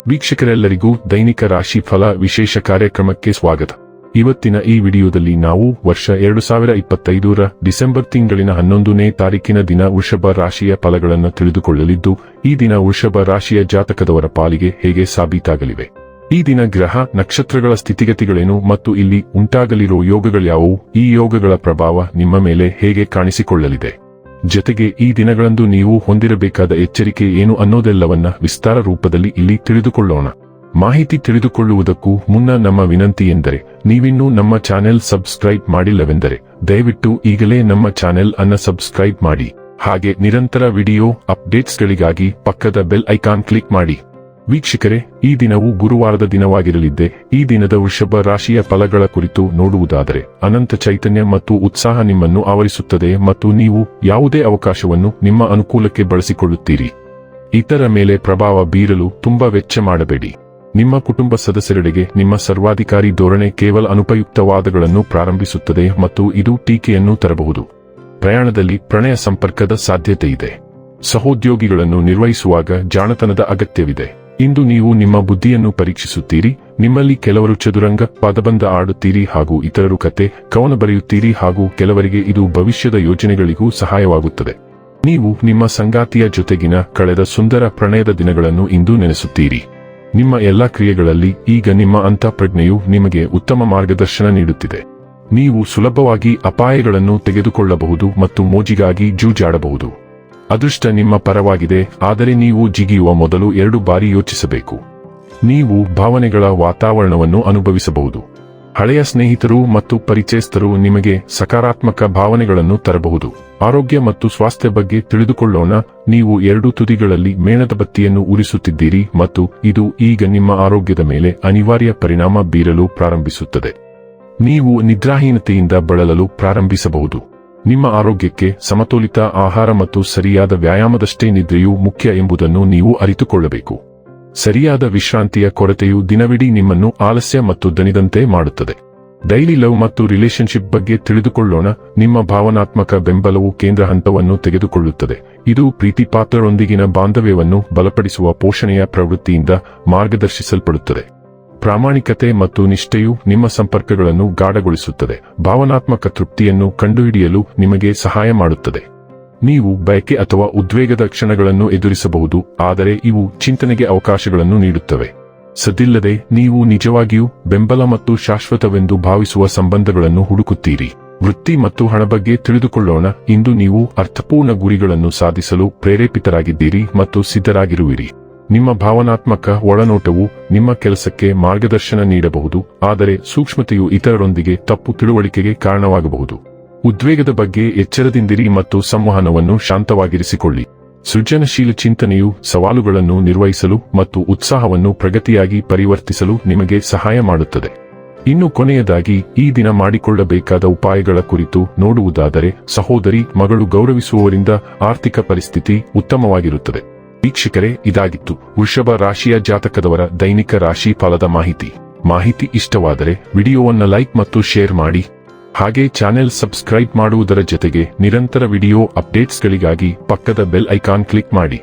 ವೀಕ್ಷಕರೆಲ್ಲರಿಗೂ ದೈನಿಕ ರಾಶಿ ಫಲ ವಿಶೇಷ ಕಾರ್ಯಕ್ರಮಕ್ಕೆ ಸ್ವಾಗತ. ಇವತ್ತಿನ ಈ ವಿಡಿಯೋದಲ್ಲಿ ನಾವು ವರ್ಷ 2025ರ ಡಿಸೆಂಬರ್ ತಿಂಗಳಿನ 11ನೇ ತಾರೀಕಿನ ದಿನ ವೃಷಭ ರಾಶಿಯ ಫಲಗಳನ್ನು ತಿಳಿದುಕೊಳ್ಳಲಿದ್ದು, ಈ ದಿನ ವೃಷಭ ರಾಶಿಯ ಜಾತಕದವರ ಪಾಲಿಗೆ ಹೇಗೆ ಸಾಬೀತಾಗಲಿವೆ, ಈ ದಿನ ಗ್ರಹ ನಕ್ಷತ್ರಗಳ ಸ್ಥಿತಿಗತಿಗಳೇನು ಮತ್ತು ಇಲ್ಲಿ ಉಂಟಾಗಲಿರೋ ಯೋಗಗಳ್ಯಾವುವು, ಈ ಯೋಗಗಳ ಪ್ರಭಾವ ನಿಮ್ಮ ಮೇಲೆ ಹೇಗೆ ಕಾಣಿಸಿಕೊಳ್ಳಲಿದೆ, ಜೊತೆಗೆ ಈ ದಿನಗಳಂದು ನೀವು ಹೊಂದಿರಬೇಕಾದ ಎಚ್ಚರಿಕೆ ಏನು ಅನ್ನೋದೆಲ್ಲವನ್ನ ವಿಸ್ತಾರ ರೂಪದಲ್ಲಿ ಇಲ್ಲಿ ತಿಳಿದುಕೊಳ್ಳೋಣ. ಮಾಹಿತಿ ತಿಳಿದುಕೊಳ್ಳುವುದಕ್ಕೂ ಮುನ್ನ ನಮ್ಮ ವಿನಂತಿ ಎಂದರೆ, ನೀವಿನ್ನೂ ನಮ್ಮ ಚಾನೆಲ್ ಸಬ್ಸ್ಕ್ರೈಬ್ ಮಾಡಿಲ್ಲವೆಂದರೆ ದಯವಿಟ್ಟು ಈಗಲೇ ನಮ್ಮ ಚಾನೆಲ್ ಅನ್ನು ಸಬ್ಸ್ಕ್ರೈಬ್ ಮಾಡಿ. ಹಾಗೆ ನಿರಂತರ ವಿಡಿಯೋ ಅಪ್ಡೇಟ್ಸ್ಗಳಿಗಾಗಿ ಪಕ್ಕದ ಬೆಲ್ ಐಕಾನ್ ಕ್ಲಿಕ್ ಮಾಡಿ. ವೀಕ್ಷಕರೇ, ಈ ದಿನವು ಗುರುವಾರದ ದಿನವಾಗಿರಲಿದ್ದೆ. ಈ ದಿನದ ವೃಷಭ ರಾಶಿಯ ಫಲಗಳ ಕುರಿತು ನೋಡುವುದಾದರೆ, ಅನಂತ ಚೈತನ್ಯ ಮತ್ತು ಉತ್ಸಾಹ ನಿಮ್ಮನ್ನು ಆವರಿಸುತ್ತದೆ ಮತ್ತು ನೀವು ಯಾವುದೇ ಅವಕಾಶವನ್ನು ನಿಮ್ಮ ಅನುಕೂಲಕ್ಕೆ ಬಳಸಿಕೊಳ್ಳುತ್ತೀರಿ. ಇತರ ಮೇಲೆ ಪ್ರಭಾವ ಬೀರಲು ತುಂಬಾ ವೆಚ್ಚ ಮಾಡಬೇಡಿ. ನಿಮ್ಮ ಕುಟುಂಬ ಸದಸ್ಯರೆಡೆಗೆ ನಿಮ್ಮ ಸರ್ವಾಧಿಕಾರಿ ಧೋರಣೆ ಕೇವಲ ಅನುಪಯುಕ್ತವಾದಗಳನ್ನು ಪ್ರಾರಂಭಿಸುತ್ತದೆ ಮತ್ತು ಇದು ಟೀಕೆಯನ್ನು ತರಬಹುದು. ಪ್ರಯಾಣದಲ್ಲಿ ಪ್ರಣಯ ಸಂಪರ್ಕದ ಸಾಧ್ಯತೆಯಿದೆ. ಸಹೋದ್ಯೋಗಿಗಳನ್ನು ನಿರ್ವಹಿಸುವಾಗ ಜಾಣತನದ ಅಗತ್ಯವಿದೆ. ಇಂದು ನೀವು ನಿಮ್ಮ ಬುದ್ಧಿಯನ್ನು ಪರೀಕ್ಷಿಸುತ್ತೀರಿ. ನಿಮ್ಮಲ್ಲಿ ಕೆಲವರು ಚದುರಂಗ ಪದಬಂಧ ಆಡುತ್ತೀರಿ ಹಾಗೂ ಇತರರು ಕತೆ ಕವನ ಬರೆಯುತ್ತೀರಿ ಹಾಗೂ ಕೆಲವರಿಗೆ ಇದು ಭವಿಷ್ಯದ ಯೋಜನೆಗಳಿಗೂ ಸಹಾಯವಾಗುತ್ತದೆ. ನೀವು ನಿಮ್ಮ ಸಂಗಾತಿಯ ಜೊತೆಗಿನ ಕಳೆದ ಸುಂದರ ಪ್ರಣಯದ ದಿನಗಳನ್ನು ಇಂದು ನೆನೆಸುತ್ತೀರಿ. ನಿಮ್ಮ ಎಲ್ಲಾ ಕ್ರಿಯೆಗಳಲ್ಲಿ ಈಗ ನಿಮ್ಮ ಅಂತಃಪ್ರಜ್ಞೆಯು ನಿಮಗೆ ಉತ್ತಮ ಮಾರ್ಗದರ್ಶನ ನೀಡುತ್ತಿದೆ. ನೀವು ಸುಲಭವಾಗಿ ಅಪಾಯಗಳನ್ನು ತೆಗೆದುಕೊಳ್ಳಬಹುದು ಮತ್ತು ಮೋಜಿಗಾಗಿ ಜೂಜಾಡಬಹುದು. ಅದೃಷ್ಟ ನಿಮ್ಮ ಪರವಾಗಿದೆ, ಆದರೆ ನೀವು ಜಿಗಿಯುವ ಮೊದಲು 2 ಬಾರಿ ಯೋಚಿಸಬೇಕು. ನೀವು ಭಾವನೆಗಳ ವಾತಾವರಣವನ್ನು ಅನುಭವಿಸಬಹುದು. ಹಳೆಯ ಸ್ನೇಹಿತರು ಮತ್ತು ಪರಿಚಯಸ್ಥರು ನಿಮಗೆ ಸಕಾರಾತ್ಮಕ ಭಾವನೆಗಳನ್ನು ತರಬಹುದು. ಆರೋಗ್ಯ ಮತ್ತು ಸ್ವಾಸ್ಥ್ಯ ಬಗ್ಗೆ ತಿಳಿದುಕೊಳ್ಳೋಣ. ನೀವು 2 ತುದಿಗಳಲ್ಲಿ ಮೇಣದ ಬತ್ತಿಯನ್ನು ಉರಿಸುತ್ತಿದ್ದೀರಿ ಮತ್ತು ಇದು ಈಗ ನಿಮ್ಮ ಆರೋಗ್ಯದ ಮೇಲೆ ಅನಿವಾರ್ಯ ಪರಿಣಾಮ ಬೀರಲು ಪ್ರಾರಂಭಿಸುತ್ತದೆ. ನೀವು ನಿದ್ರಾಹೀನತೆಯಿಂದ ಬಳಲಲು ಪ್ರಾರಂಭಿಸಬಹುದು. ನಿಮ್ಮ ಆರೋಗ್ಯಕ್ಕೆ ಸಮತೋಲಿತ ಆಹಾರ ಮತ್ತು ಸರಿಯಾದ ವ್ಯಾಯಾಮದಷ್ಟೇ ನಿದ್ರೆಯೂ ಮುಖ್ಯ ಎಂಬುದನ್ನು ನೀವು ಅರಿತುಕೊಳ್ಳಬೇಕು. ಸರಿಯಾದ ವಿಶ್ರಾಂತಿಯ ಕೊರತೆಯು ದಿನವಿಡೀ ನಿಮ್ಮನ್ನು ಆಲಸ್ಯ ಮತ್ತು ದಣಿದಂತೆ ಮಾಡುತ್ತದೆ. ಡೈಲಿ ಲವ್ ಮತ್ತು ರಿಲೇಶನ್ಶಿಪ್ ಬಗ್ಗೆ ತಿಳಿದುಕೊಳ್ಳೋಣ. ನಿಮ್ಮ ಭಾವನಾತ್ಮಕ ಬೆಂಬಲವು ಕೇಂದ್ರ ಹಂತವನ್ನು ತೆಗೆದುಕೊಳ್ಳುತ್ತದೆ. ಇದು ಪ್ರೀತಿಪಾತ್ರರೊಂದಿಗಿನ ಬಾಂಧವ್ಯವನ್ನು ಬಲಪಡಿಸುವ ಪೋಷಣೆಯ ಪ್ರವೃತ್ತಿಯಿಂದ ಮಾರ್ಗದರ್ಶಿಸಲ್ಪಡುತ್ತದೆ. ಪ್ರಾಮಾಣಿಕತೆ ಮತ್ತು ನಿಷ್ಠೆಯು ನಿಮ್ಮ ಸಂಪರ್ಕಗಳನ್ನು ಗಾಢಗೊಳಿಸುತ್ತದೆ. ಭಾವನಾತ್ಮಕ ತೃಪ್ತಿಯನ್ನು ಕಂಡುಹಿಡಿಯಲು ನಿಮಗೆ ಸಹಾಯ ಮಾಡುತ್ತದೆ. ನೀವು ಬಯಕೆ ಅಥವಾ ಉದ್ವೇಗದ ಕ್ಷಣಗಳನ್ನು ಎದುರಿಸಬಹುದು, ಆದರೆ ಇವು ಚಿಂತನೆಗೆ ಅವಕಾಶಗಳನ್ನು ನೀಡುತ್ತವೆ. ಸದ್ದಿಲ್ಲದೆ ನೀವು ನಿಜವಾಗಿಯೂ ಬೆಂಬಲ ಮತ್ತು ಶಾಶ್ವತವೆಂದು ಭಾವಿಸುವ ಸಂಬಂಧಗಳನ್ನು ಹುಡುಕುತ್ತೀರಿ. ವೃತ್ತಿ ಮತ್ತು ಹಣ ಬಗ್ಗೆ ತಿಳಿದುಕೊಳ್ಳೋಣ. ಇಂದು ನೀವು ಅರ್ಥಪೂರ್ಣ ಗುರಿಗಳನ್ನು ಸಾಧಿಸಲು ಪ್ರೇರೇಪಿತರಾಗಿದ್ದೀರಿ ಮತ್ತು ಸಿದ್ಧರಾಗಿರುವಿರಿ. ನಿಮ್ಮ ಭಾವನಾತ್ಮಕ ಒಳನೋಟವು ನಿಮ್ಮ ಕೆಲಸಕ್ಕೆ ಮಾರ್ಗದರ್ಶನ ನೀಡಬಹುದು, ಆದರೆ ಸೂಕ್ಷ್ಮತೆಯು ಇತರರೊಂದಿಗೆ ತಪ್ಪು ತಿಳುವಳಿಕೆಗೆ ಕಾರಣವಾಗಬಹುದು. ಉದ್ವೇಗದ ಬಗ್ಗೆ ಎಚ್ಚರದಿಂದಿರಿ ಮತ್ತು ಸಂವಹನವನ್ನು ಶಾಂತವಾಗಿರಿಸಿಕೊಳ್ಳಿ. ಸೃಜನಶೀಲ ಚಿಂತನೆಯು ಸವಾಲುಗಳನ್ನು ನಿರ್ವಹಿಸಲು ಮತ್ತು ಉತ್ಸಾಹವನ್ನು ಪ್ರಗತಿಯಾಗಿ ಪರಿವರ್ತಿಸಲು ನಿಮಗೆ ಸಹಾಯ ಮಾಡುತ್ತದೆ. ಇನ್ನು ಕೊನೆಯದಾಗಿ, ಈ ದಿನ ಮಾಡಿಕೊಳ್ಳಬೇಕಾದ ಉಪಾಯಗಳ ಕುರಿತು ನೋಡುವುದಾದರೆ, ಸಹೋದರಿ ಮಗಳು ಗೌರವಿಸುವವರಿಂದ ಆರ್ಥಿಕ ಪರಿಸ್ಥಿತಿ ಉತ್ತಮವಾಗಿರುತ್ತದೆ. ವೀಕ್ಷಕರೇ, ಇದಾಗಿತ್ತು ವೃಷಭ ರಾಶಿಯ ಜಾತಕದವರ ದೈನಿಕ ರಾಶಿ ಫಲದ ಮಾಹಿತಿ ಇಷ್ಟವಾದರೆ ವಿಡಿಯೋವನ್ನು ಲೈಕ್ ಮತ್ತು ಶೇರ್ ಮಾಡಿ. ಹಾಗೆ ಚಾನೆಲ್ ಸಬ್ಸ್ಕ್ರೈಬ್ ಮಾಡುವುದರ ಜೊತೆಗೆ ನಿರಂತರ ವಿಡಿಯೋ ಅಪ್ಡೇಟ್ಸ್ಗಳಿಗಾಗಿ ಪಕ್ಕದ ಬೆಲ್ ಐಕಾನ್ ಕ್ಲಿಕ್ ಮಾಡಿ.